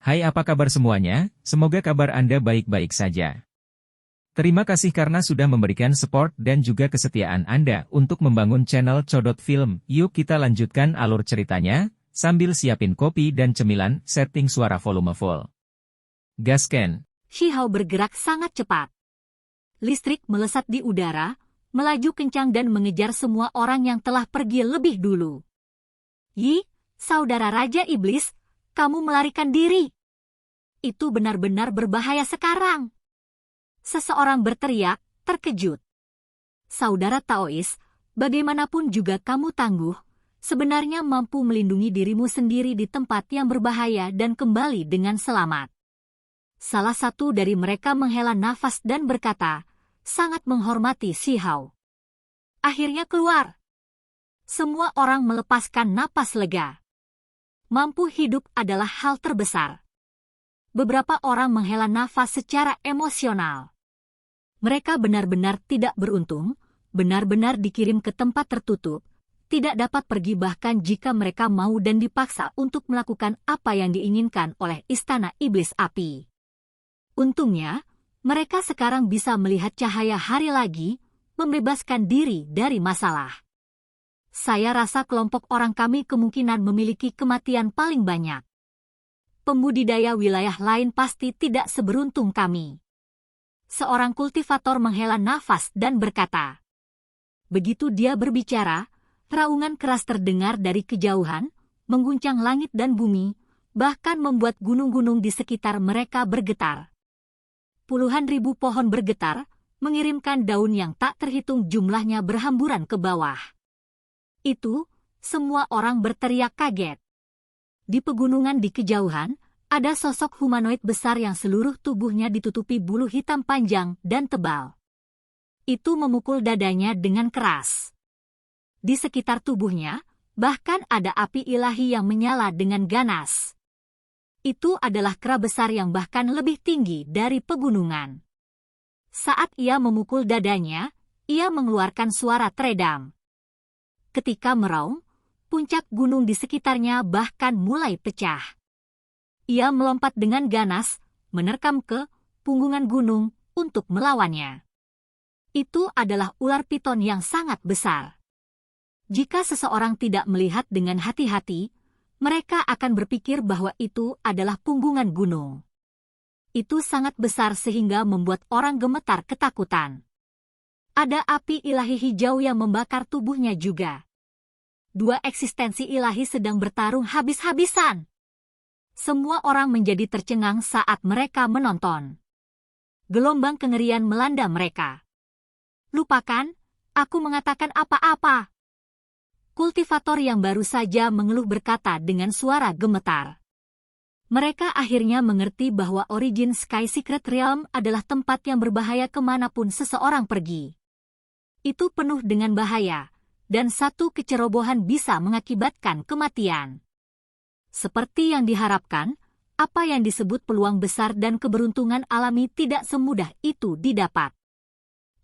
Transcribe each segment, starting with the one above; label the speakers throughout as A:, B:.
A: Hai, apa kabar semuanya? Semoga kabar Anda baik-baik saja. Terima kasih karena sudah memberikan support dan juga kesetiaan Anda untuk membangun channel Codot Film. Yuk kita lanjutkan alur ceritanya, sambil siapin kopi dan cemilan, setting suara volume full. Gasken.
B: Shihao bergerak sangat cepat. Listrik melesat di udara, melaju kencang dan mengejar semua orang yang telah pergi lebih dulu. Yi, saudara Raja Iblis, kamu melarikan diri. Itu benar-benar berbahaya sekarang. Seseorang berteriak, terkejut. Saudara Taois, bagaimanapun juga kamu tangguh, sebenarnya mampu melindungi dirimu sendiri di tempat yang berbahaya dan kembali dengan selamat. Salah satu dari mereka menghela nafas dan berkata, sangat menghormati Shihao. Akhirnya keluar. Semua orang melepaskan napas lega. Mampu hidup adalah hal terbesar. Beberapa orang menghela nafas secara emosional. Mereka benar-benar tidak beruntung, benar-benar dikirim ke tempat tertutup, tidak dapat pergi bahkan jika mereka mau dan dipaksa untuk melakukan apa yang diinginkan oleh Istana Iblis Api. Untungnya, mereka sekarang bisa melihat cahaya hari lagi, membebaskan diri dari masalah. Saya rasa kelompok orang kami kemungkinan memiliki kematian paling banyak. Pembudidaya wilayah lain pasti tidak seberuntung kami. Seorang kultivator menghela nafas dan berkata. Begitu dia berbicara, raungan keras terdengar dari kejauhan, mengguncang langit dan bumi, bahkan membuat gunung-gunung di sekitar mereka bergetar. Puluhan ribu pohon bergetar, mengirimkan daun yang tak terhitung jumlahnya berhamburan ke bawah. Itu, semua orang berteriak kaget. Di pegunungan di kejauhan, ada sosok humanoid besar yang seluruh tubuhnya ditutupi bulu hitam panjang dan tebal. Itu memukul dadanya dengan keras. Di sekitar tubuhnya, bahkan ada api ilahi yang menyala dengan ganas. Itu adalah kera besar yang bahkan lebih tinggi dari pegunungan. Saat ia memukul dadanya, ia mengeluarkan suara teredam. Ketika meraung, puncak gunung di sekitarnya bahkan mulai pecah. Ia melompat dengan ganas, menerkam ke punggungan gunung untuk melawannya. Itu adalah ular piton yang sangat besar. Jika seseorang tidak melihat dengan hati-hati, mereka akan berpikir bahwa itu adalah punggungan gunung. Itu sangat besar sehingga membuat orang gemetar ketakutan. Ada api ilahi hijau yang membakar tubuhnya juga. Dua eksistensi ilahi sedang bertarung habis-habisan. Semua orang menjadi tercengang saat mereka menonton. Gelombang kengerian melanda mereka. Lupakan, aku mengatakan apa-apa. Kultivator yang baru saja mengeluh berkata dengan suara gemetar. Mereka akhirnya mengerti bahwa Origin Sky Secret Realm adalah tempat yang berbahaya kemanapun seseorang pergi. Itu penuh dengan bahaya, dan satu kecerobohan bisa mengakibatkan kematian. Seperti yang diharapkan, apa yang disebut peluang besar dan keberuntungan alami tidak semudah itu didapat.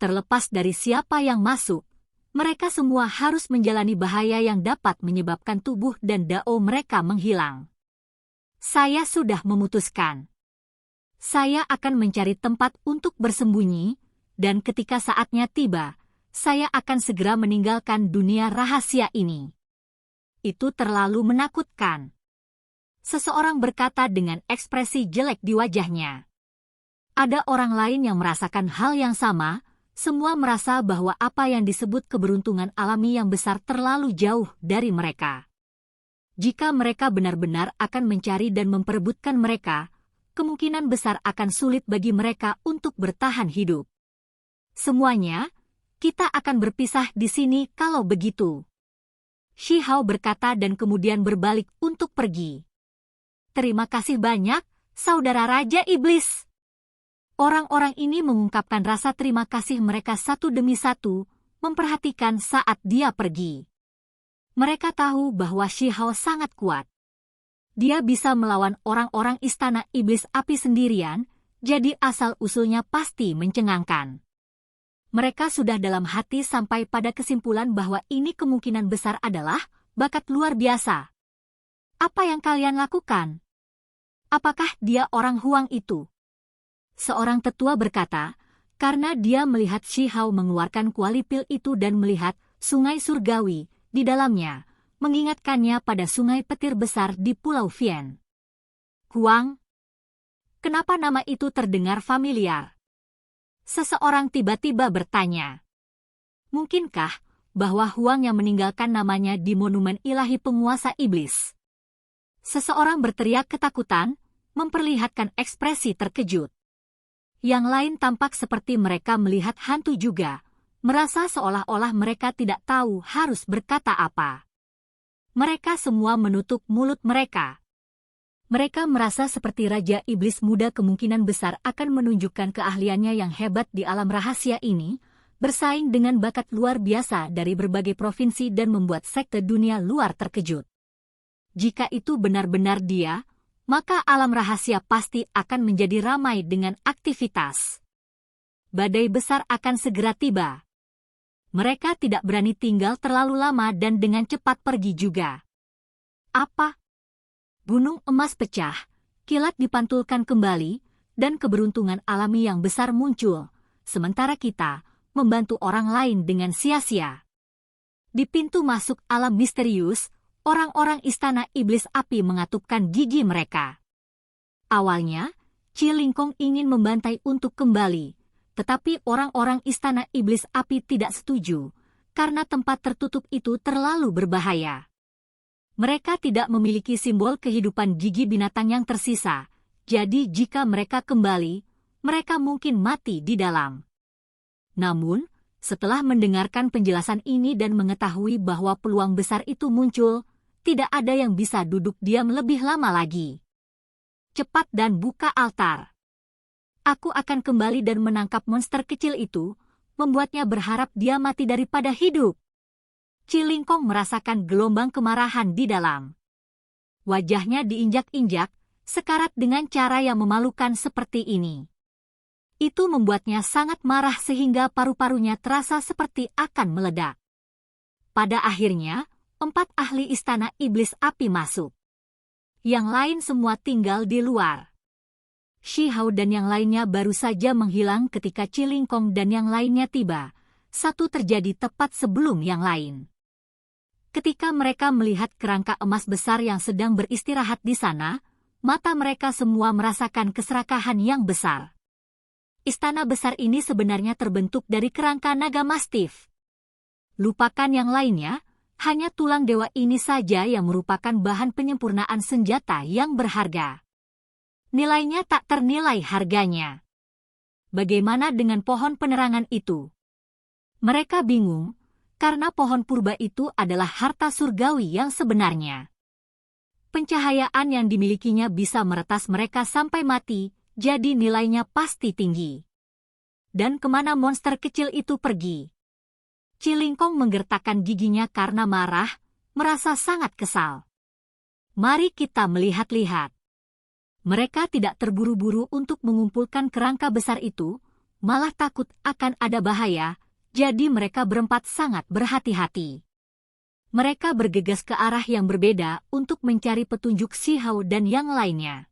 B: Terlepas dari siapa yang masuk, mereka semua harus menjalani bahaya yang dapat menyebabkan tubuh dan dao mereka menghilang. Saya sudah memutuskan. Saya akan mencari tempat untuk bersembunyi, dan ketika saatnya tiba, saya akan segera meninggalkan dunia rahasia ini. Itu terlalu menakutkan. Seseorang berkata dengan ekspresi jelek di wajahnya. Ada orang lain yang merasakan hal yang sama, semua merasa bahwa apa yang disebut keberuntungan alami yang besar terlalu jauh dari mereka. Jika mereka benar-benar akan mencari dan memperebutkan mereka, kemungkinan besar akan sulit bagi mereka untuk bertahan hidup. Semuanya, kita akan berpisah di sini kalau begitu. Shihao berkata dan kemudian berbalik untuk pergi. Terima kasih banyak, saudara Raja Iblis. Orang-orang ini mengungkapkan rasa terima kasih mereka satu demi satu, memperhatikan saat dia pergi. Mereka tahu bahwa Shihao sangat kuat. Dia bisa melawan orang-orang Istana Iblis Api sendirian, jadi asal-usulnya pasti mencengangkan. Mereka sudah dalam hati sampai pada kesimpulan bahwa ini kemungkinan besar adalah bakat luar biasa. Apa yang kalian lakukan? Apakah dia orang Huang itu? Seorang tetua berkata, karena dia melihat Shi Hao mengeluarkan kuali pil itu dan melihat sungai surgawi di dalamnya, mengingatkannya pada sungai petir besar di Pulau Vian. Huang? Kenapa nama itu terdengar familiar? Seseorang tiba-tiba bertanya. Mungkinkah bahwa Huang yang meninggalkan namanya di monumen ilahi penguasa iblis? Seseorang berteriak ketakutan, memperlihatkan ekspresi terkejut. Yang lain tampak seperti mereka melihat hantu juga, merasa seolah-olah mereka tidak tahu harus berkata apa. Mereka semua menutup mulut mereka. Mereka merasa seperti Raja Iblis Muda kemungkinan besar akan menunjukkan keahliannya yang hebat di alam rahasia ini, bersaing dengan bakat luar biasa dari berbagai provinsi dan membuat sekte dunia luar terkejut. Jika itu benar-benar dia, maka alam rahasia pasti akan menjadi ramai dengan aktivitas. Badai besar akan segera tiba. Mereka tidak berani tinggal terlalu lama dan dengan cepat pergi juga. Apa? Gunung emas pecah, kilat dipantulkan kembali, dan keberuntungan alami yang besar muncul, sementara kita membantu orang lain dengan sia-sia. Di pintu masuk alam misterius, orang-orang istana iblis api mengatupkan gigi mereka. Awalnya, Chi Lingkong ingin membantai untuk kembali, tetapi orang-orang istana iblis api tidak setuju, karena tempat tertutup itu terlalu berbahaya. Mereka tidak memiliki simbol kehidupan gigi binatang yang tersisa, jadi jika mereka kembali, mereka mungkin mati di dalam. Namun, setelah mendengarkan penjelasan ini dan mengetahui bahwa peluang besar itu muncul, tidak ada yang bisa duduk diam lebih lama lagi. Cepat dan buka altar. Aku akan kembali dan menangkap monster kecil itu, membuatnya berharap dia mati daripada hidup. Chi Lingkong merasakan gelombang kemarahan di dalam. Wajahnya diinjak-injak, sekarat dengan cara yang memalukan seperti ini. Itu membuatnya sangat marah sehingga paru-parunya terasa seperti akan meledak. Pada akhirnya, 4 ahli istana iblis api masuk. Yang lain semua tinggal di luar. Shi Hao dan yang lainnya baru saja menghilang ketika Chi Lingkong dan yang lainnya tiba. Satu terjadi tepat sebelum yang lain. Ketika mereka melihat kerangka emas besar yang sedang beristirahat di sana, mata mereka semua merasakan keserakahan yang besar. Istana besar ini sebenarnya terbentuk dari kerangka naga mastif. Lupakan yang lainnya, hanya tulang dewa ini saja yang merupakan bahan penyempurnaan senjata yang berharga. Nilainya tak ternilai harganya. Bagaimana dengan pohon penerangan itu? Mereka bingung, karena pohon purba itu adalah harta surgawi yang sebenarnya. Pencahayaan yang dimilikinya bisa meretas mereka sampai mati, jadi nilainya pasti tinggi. Dan kemana monster kecil itu pergi? Chi Lingkong menggertakkan giginya karena marah, merasa sangat kesal. Mari kita melihat-lihat. Mereka tidak terburu-buru untuk mengumpulkan kerangka besar itu, malah takut akan ada bahaya, jadi mereka berempat sangat berhati-hati. Mereka bergegas ke arah yang berbeda untuk mencari petunjuk Shi Hao dan yang lainnya.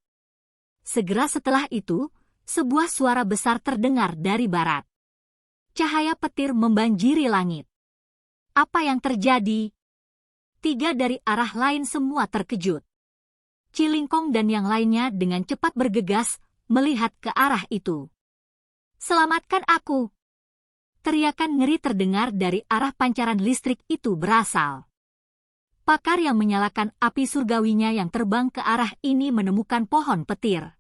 B: Segera setelah itu, sebuah suara besar terdengar dari barat. Cahaya petir membanjiri langit. Apa yang terjadi? 3 dari arah lain semua terkejut. Chi Lingkong dan yang lainnya dengan cepat bergegas melihat ke arah itu. Selamatkan aku! Teriakan ngeri terdengar dari arah pancaran listrik itu berasal. Pakar yang menyalakan api surgawinya yang terbang ke arah ini menemukan pohon petir.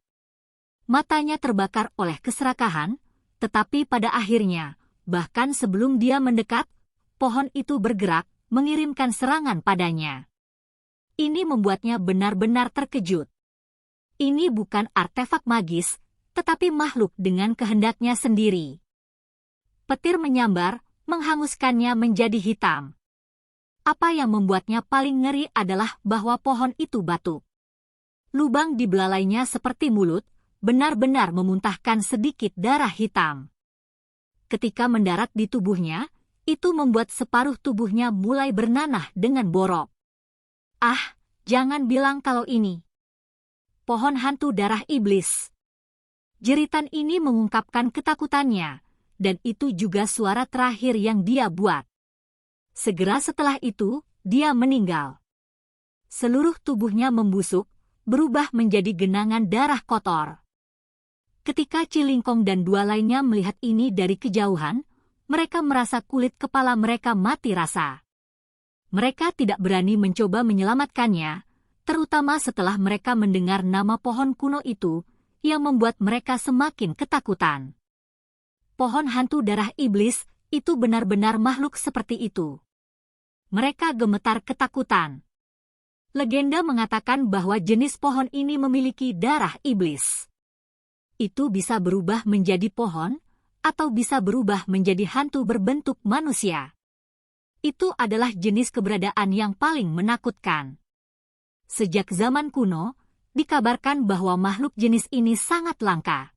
B: Matanya terbakar oleh keserakahan, tetapi pada akhirnya, bahkan sebelum dia mendekat, pohon itu bergerak, mengirimkan serangan padanya. Ini membuatnya benar-benar terkejut. Ini bukan artefak magis, tetapi makhluk dengan kehendaknya sendiri. Petir menyambar, menghanguskannya menjadi hitam. Apa yang membuatnya paling ngeri adalah bahwa pohon itu batu. Lubang di belalainya seperti mulut, benar-benar memuntahkan sedikit darah hitam. Ketika mendarat di tubuhnya, itu membuat separuh tubuhnya mulai bernanah dengan borok. Ah, jangan bilang kalau ini. pohon hantu darah iblis. Jeritan ini mengungkapkan ketakutannya, dan itu juga suara terakhir yang dia buat. Segera setelah itu, dia meninggal. Seluruh tubuhnya membusuk, berubah menjadi genangan darah kotor. Ketika Cilingkong dan dua lainnya melihat ini dari kejauhan, mereka merasa kulit kepala mereka mati rasa. Mereka tidak berani mencoba menyelamatkannya, terutama setelah mereka mendengar nama pohon kuno itu, yang membuat mereka semakin ketakutan. Pohon hantu darah iblis itu benar-benar makhluk seperti itu. Mereka gemetar ketakutan. Legenda mengatakan bahwa jenis pohon ini memiliki darah iblis. Itu bisa berubah menjadi pohon, atau bisa berubah menjadi hantu berbentuk manusia. Itu adalah jenis keberadaan yang paling menakutkan. Sejak zaman kuno, dikabarkan bahwa makhluk jenis ini sangat langka.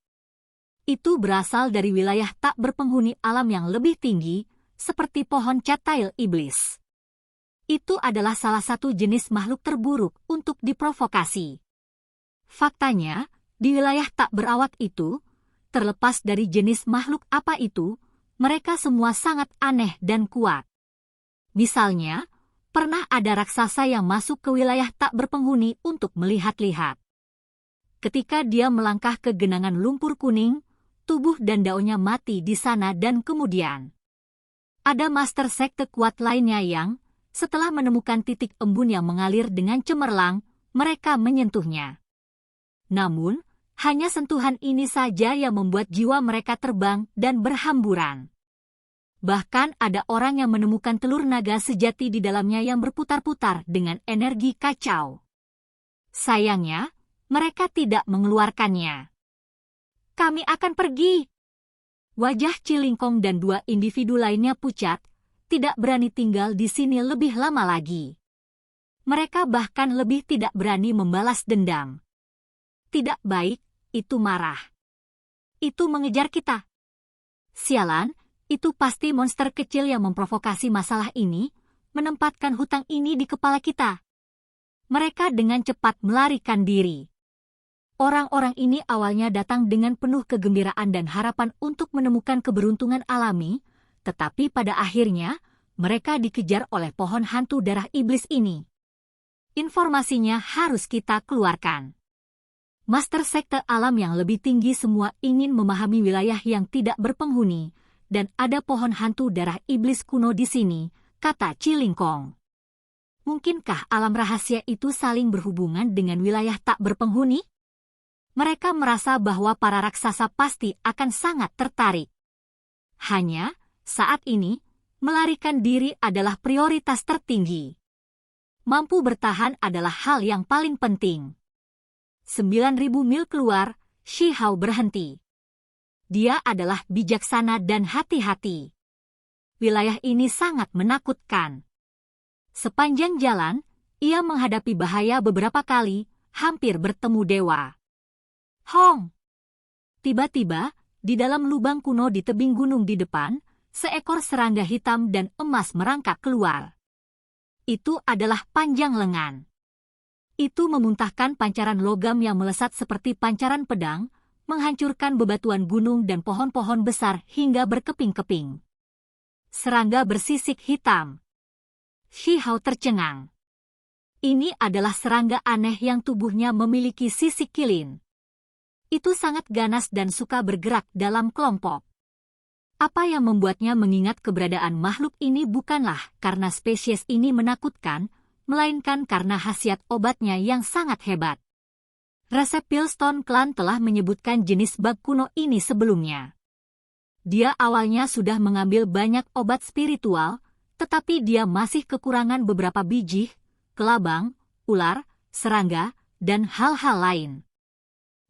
B: Itu berasal dari wilayah tak berpenghuni alam yang lebih tinggi, seperti pohon catail iblis. Itu adalah salah satu jenis makhluk terburuk untuk diprovokasi. Faktanya, di wilayah tak berawak itu, terlepas dari jenis makhluk apa itu, mereka semua sangat aneh dan kuat. Misalnya, pernah ada raksasa yang masuk ke wilayah tak berpenghuni untuk melihat-lihat. Ketika dia melangkah ke genangan lumpur kuning, tubuh dan daunnya mati di sana dan kemudian ada master sekte kuat lainnya yang, setelah menemukan titik embun yang mengalir dengan cemerlang, mereka menyentuhnya. Namun, hanya sentuhan ini saja yang membuat jiwa mereka terbang dan berhamburan. Bahkan ada orang yang menemukan telur naga sejati di dalamnya yang berputar-putar dengan energi kacau. Sayangnya, mereka tidak mengeluarkannya. Kami akan pergi. Wajah Cilingkong dan dua individu lainnya pucat, tidak berani tinggal di sini lebih lama lagi. Mereka bahkan lebih tidak berani membalas dendam. Tidak baik, itu marah. Itu mengejar kita. Sialan, itu pasti monster kecil yang memprovokasi masalah ini, menempatkan hutang ini di kepala kita. Mereka dengan cepat melarikan diri. Orang-orang ini awalnya datang dengan penuh kegembiraan dan harapan untuk menemukan keberuntungan alami, tetapi pada akhirnya, mereka dikejar oleh pohon hantu darah iblis ini. Informasinya harus kita keluarkan. Master sekte alam yang lebih tinggi semua ingin memahami wilayah yang tidak berpenghuni, dan ada pohon hantu darah iblis kuno di sini, kata Cilingkong. Mungkinkah alam rahasia itu saling berhubungan dengan wilayah tak berpenghuni? Mereka merasa bahwa para raksasa pasti akan sangat tertarik. Hanya, saat ini, melarikan diri adalah prioritas tertinggi. Mampu bertahan adalah hal yang paling penting. 9.000 mil keluar, Shi Hao berhenti. Dia adalah bijaksana dan hati-hati. Wilayah ini sangat menakutkan. Sepanjang jalan, ia menghadapi bahaya beberapa kali, hampir bertemu dewa. Hong! Tiba-tiba, di dalam lubang kuno di tebing gunung di depan, seekor serangga hitam dan emas merangkak keluar. Itu adalah panjang lengan. Itu memuntahkan pancaran logam yang melesat seperti pancaran pedang, menghancurkan bebatuan gunung dan pohon-pohon besar hingga berkeping-keping. Serangga bersisik hitam. Shi Hao tercengang. Ini adalah serangga aneh yang tubuhnya memiliki sisik kilin. Itu sangat ganas dan suka bergerak dalam kelompok. Apa yang membuatnya mengingat keberadaan makhluk ini bukanlah karena spesies ini menakutkan, melainkan karena khasiat obatnya yang sangat hebat. Resep Pilstone Clan telah menyebutkan jenis bug kuno ini sebelumnya. Dia awalnya sudah mengambil banyak obat spiritual, tetapi dia masih kekurangan beberapa biji, kelabang, ular, serangga, dan hal-hal lain.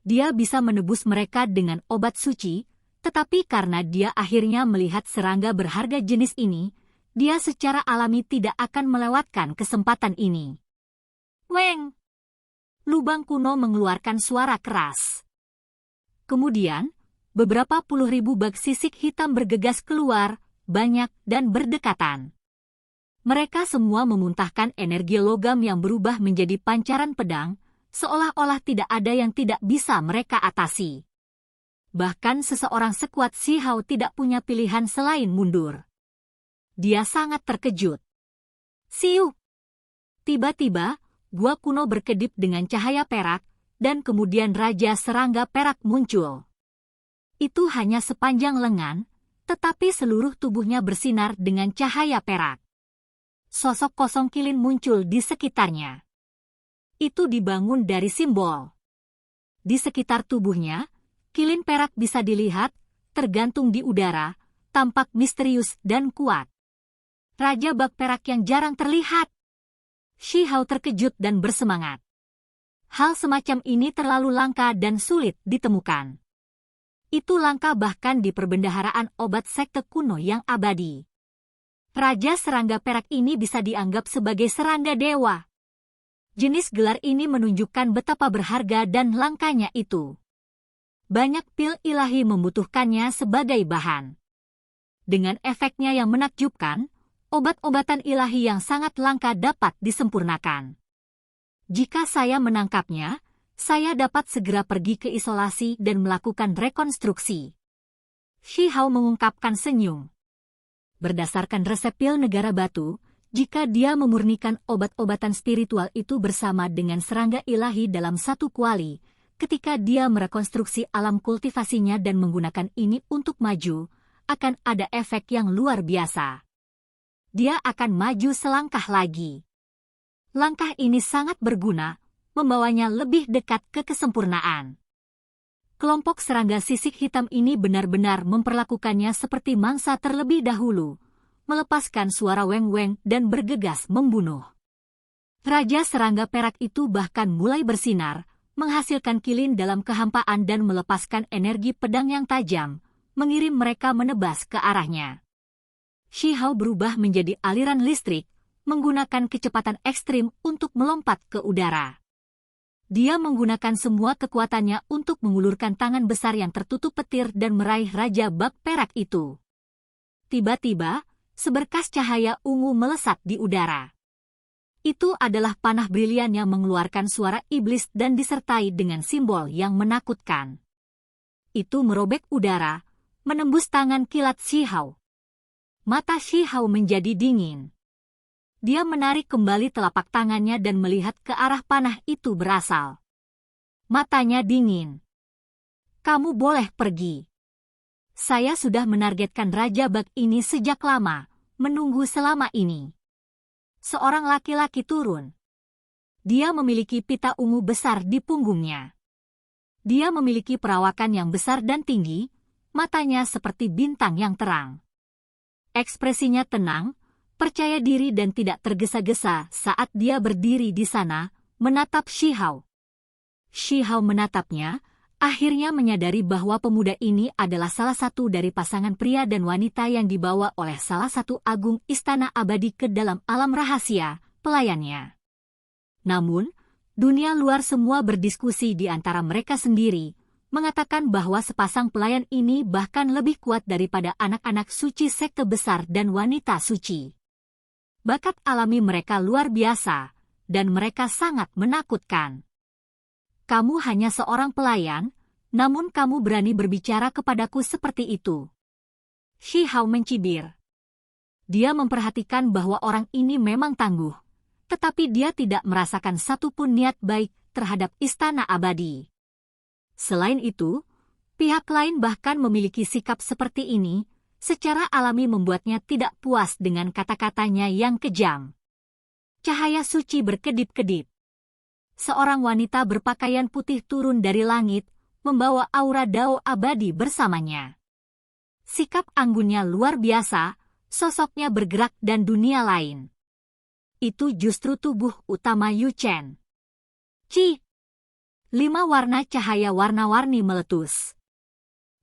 B: Dia bisa menebus mereka dengan obat suci, tetapi karena dia akhirnya melihat serangga berharga jenis ini, dia secara alami tidak akan melewatkan kesempatan ini. Weng! Lubang kuno mengeluarkan suara keras. Kemudian, beberapa puluh ribu bag sisik hitam bergegas keluar, banyak dan berdekatan. Mereka semua memuntahkan energi logam yang berubah menjadi pancaran pedang, seolah-olah tidak ada yang tidak bisa mereka atasi. Bahkan seseorang sekuat Shi Hao tidak punya pilihan selain mundur. Dia sangat terkejut. Siu! Tiba-tiba, gua kuno berkedip dengan cahaya perak, dan kemudian Raja Serangga Perak muncul. Itu hanya sepanjang lengan, tetapi seluruh tubuhnya bersinar dengan cahaya perak. Sosok kosong kilin muncul di sekitarnya. Itu dibangun dari simbol. Di sekitar tubuhnya, kilin perak bisa dilihat, tergantung di udara, tampak misterius dan kuat. Raja Bak Perak yang jarang terlihat. Shi Hao terkejut dan bersemangat. Hal semacam ini terlalu langka dan sulit ditemukan. Itu langka bahkan di perbendaharaan obat sekte kuno yang abadi. Raja Serangga Perak ini bisa dianggap sebagai serangga dewa. Jenis gelar ini menunjukkan betapa berharga dan langkanya itu. Banyak pil ilahi membutuhkannya sebagai bahan. Dengan efeknya yang menakjubkan, obat-obatan ilahi yang sangat langka dapat disempurnakan. Jika saya menangkapnya, saya dapat segera pergi ke isolasi dan melakukan rekonstruksi. Shi Hao mengungkapkan senyum. Berdasarkan resep pil negara batu, jika dia memurnikan obat-obatan spiritual itu bersama dengan serangga ilahi dalam satu kuali, ketika dia merekonstruksi alam kultivasinya dan menggunakan ini untuk maju, akan ada efek yang luar biasa. Dia akan maju selangkah lagi. Langkah ini sangat berguna, membawanya lebih dekat ke kesempurnaan. Kelompok serangga sisik hitam ini benar-benar memperlakukannya seperti mangsa terlebih dahulu, melepaskan suara weng-weng dan bergegas membunuh. Raja Serangga Perak itu bahkan mulai bersinar, menghasilkan kilin dalam kehampaan dan melepaskan energi pedang yang tajam, mengirim mereka menebas ke arahnya. Shi Hao berubah menjadi aliran listrik, menggunakan kecepatan ekstrim untuk melompat ke udara. Dia menggunakan semua kekuatannya untuk mengulurkan tangan besar yang tertutup petir dan meraih Raja Bak Perak itu. Tiba-tiba, seberkas cahaya ungu melesat di udara. Itu adalah panah brilian yang mengeluarkan suara iblis dan disertai dengan simbol yang menakutkan. Itu merobek udara, menembus tangan kilat Shi Hao. Mata Shi Hao menjadi dingin. Dia menarik kembali telapak tangannya dan melihat ke arah panah itu berasal. Matanya dingin. Kamu boleh pergi. Saya sudah menargetkan Raja Bak ini sejak lama, menunggu selama ini. Seorang laki-laki turun. Dia memiliki pita ungu besar di punggungnya. Dia memiliki perawakan yang besar dan tinggi, matanya seperti bintang yang terang. Ekspresinya tenang, percaya diri dan tidak tergesa-gesa saat dia berdiri di sana, menatap Shi Hao. Shi Hao menatapnya, akhirnya menyadari bahwa pemuda ini adalah salah satu dari pasangan pria dan wanita yang dibawa oleh salah satu agung istana abadi ke dalam alam rahasia, pelayannya. Namun, dunia luar semua berdiskusi di antara mereka sendiri, mengatakan bahwa sepasang pelayan ini bahkan lebih kuat daripada anak-anak suci sekte besar dan wanita suci. Bakat alami mereka luar biasa, dan mereka sangat menakutkan. Kamu hanya seorang pelayan, namun kamu berani berbicara kepadaku seperti itu. Shi Hao mencibir. Dia memperhatikan bahwa orang ini memang tangguh, tetapi dia tidak merasakan satupun niat baik terhadap istana abadi. Selain itu, pihak lain bahkan memiliki sikap seperti ini, secara alami membuatnya tidak puas dengan kata-katanya yang kejam. Cahaya suci berkedip-kedip. Seorang wanita berpakaian putih turun dari langit, membawa aura Dao abadi bersamanya. Sikap anggunnya luar biasa, sosoknya bergerak dan dunia lain. Itu justru tubuh utama Yu Chen. Ci! 5 warna cahaya warna-warni meletus.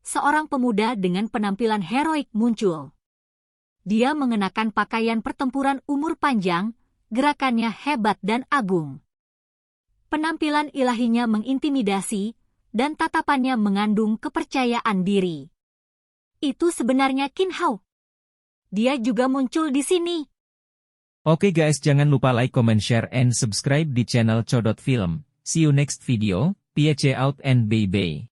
B: Seorang pemuda dengan penampilan heroik muncul. Dia mengenakan pakaian pertempuran umur panjang, gerakannya hebat dan agung. Penampilan ilahinya mengintimidasi, dan tatapannya mengandung kepercayaan diri. Itu sebenarnya Qin Hao. Dia juga muncul di sini.
A: Oke guys, jangan lupa like, comment, share, and subscribe di channel Codot Film. See you next video, peace out and bye-bye.